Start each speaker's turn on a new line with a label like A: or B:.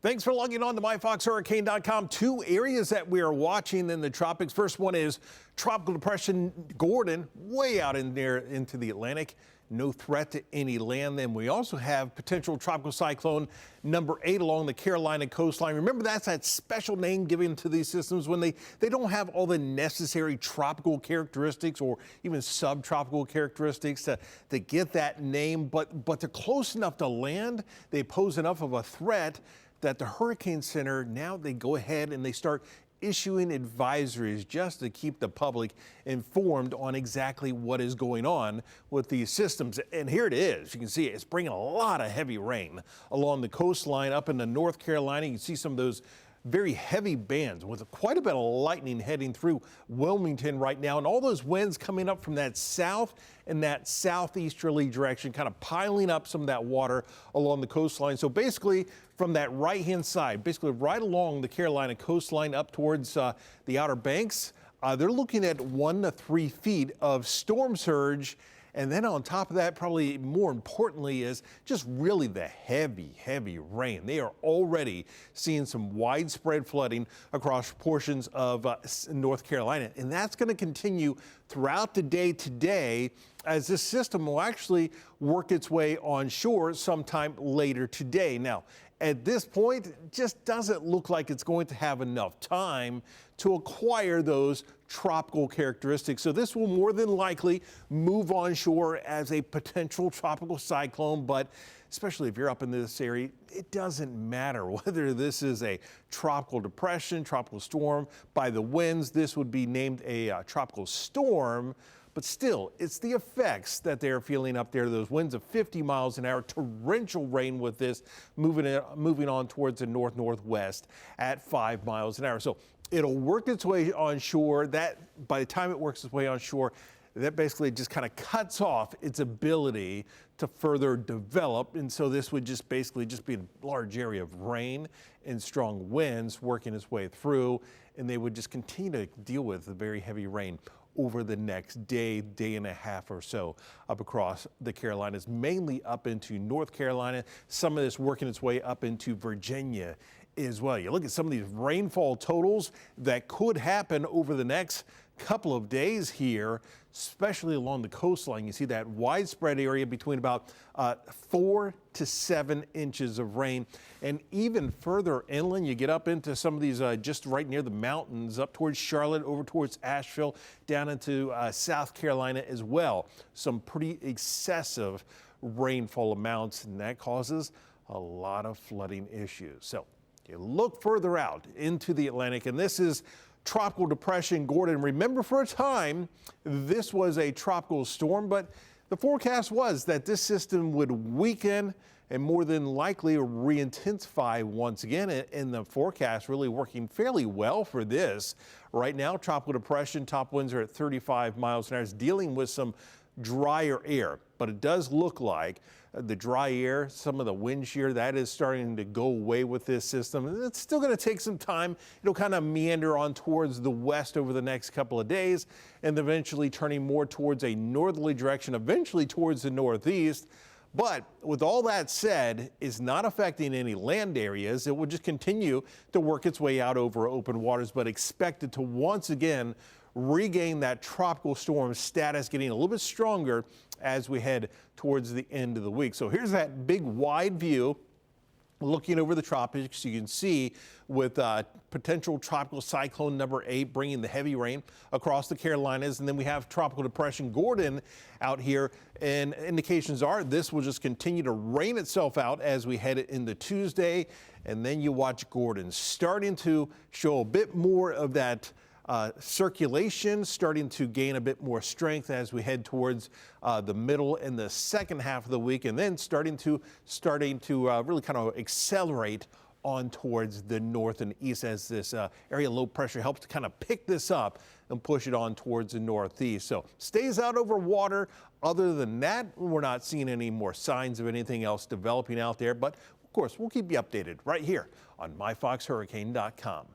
A: Thanks for logging on to myfoxhurricane.com. Two areas that we are watching in the tropics. First one is Tropical Depression Gordon, way out in there into the Atlantic. No threat to any land. Then we also have potential tropical cyclone number 8 along the Carolina coastline. Remember, that's that special name given to these systems when they don't have all the necessary tropical characteristics or even subtropical characteristics to get that name. But they're close enough to land. They pose enough of a threat that the Hurricane Center, now they go ahead and they start issuing advisories just to keep the public informed on exactly what is going on with these systems. And here it is. You can see it's bringing a lot of heavy rain along the coastline up into North Carolina. You can see some of those very heavy bands with quite a bit of lightning heading through Wilmington right now, and all those winds coming up from that south and that southeasterly direction, kind of piling up some of that water along the coastline. So basically from that right-hand side, basically right along the Carolina coastline up towards the Outer Banks, they're looking at 1 to 3 feet of storm surge. And then on top of that, probably more importantly, is just really the heavy rain. They are already seeing some widespread flooding across portions of North Carolina. And that's going to continue throughout the day today as this system will actually work its way onshore sometime later today. Now, at this point, it just doesn't look like it's going to have enough time to acquire those tropical characteristics. So this will more than likely move onshore as a potential tropical cyclone, but especially if you're up in this area, it doesn't matter whether this is a tropical depression, tropical storm. By the winds, this would be named a tropical storm. But still, it's the effects that they're feeling up there. Those winds of 50 miles an hour, torrential rain with this moving on towards the north-northwest at 5 miles an hour. So it'll work its way onshore. That by the time it works its way onshore, that basically just kind of cuts off its ability to further develop. And so this would just basically just be a large area of rain and strong winds working its way through. And they would just continue to deal with the very heavy rain over the next day and a half or so up across the Carolinas, mainly up into North Carolina. Some of this working its way up into Virginia as well. You look at some of these rainfall totals that could happen over the next couple of days here, especially along the coastline. You see that widespread area between about 4 to 7 inches of rain. And even further inland, you get up into some of these just right near the mountains, up towards Charlotte, over towards Asheville, down into South Carolina as well. Some pretty excessive rainfall amounts, and that causes a lot of flooding issues. So you look further out into the Atlantic, and this is Tropical Depression Gordon. Remember, for a time, this was a tropical storm, but the forecast was that this system would weaken and more than likely re-intensify once again. And the forecast really working fairly well for this. Right now, tropical depression, top winds are at 35 miles an hour. It's dealing with some drier air, but it does look like the dry air, some of the wind shear, that is starting to go away with this system. It's still going to take some time. It'll kind of meander on towards the west over the next couple of days and eventually turning more towards a northerly direction, eventually towards the northeast. But with all that said, it's not affecting any land areas. It will just continue to work its way out over open waters, but expected to once again regain that tropical storm status, getting a little bit stronger as we head towards the end of the week. So here's that big wide view looking over the tropics. You can see with potential tropical cyclone number 8 bringing the heavy rain across the Carolinas. And then we have Tropical Depression Gordon out here. And indications are this will just continue to rain itself out as we head into Tuesday. And then you watch Gordon starting to show a bit more of that circulation, starting to gain a bit more strength as we head towards the middle and the second half of the week, and then starting to really kind of accelerate on towards the north and east as this area low pressure helps to kind of pick this up and push it on towards the northeast. So stays out over water. Other than that, we're not seeing any more signs of anything else developing out there, but of course we'll keep you updated right here on myfoxhurricane.com.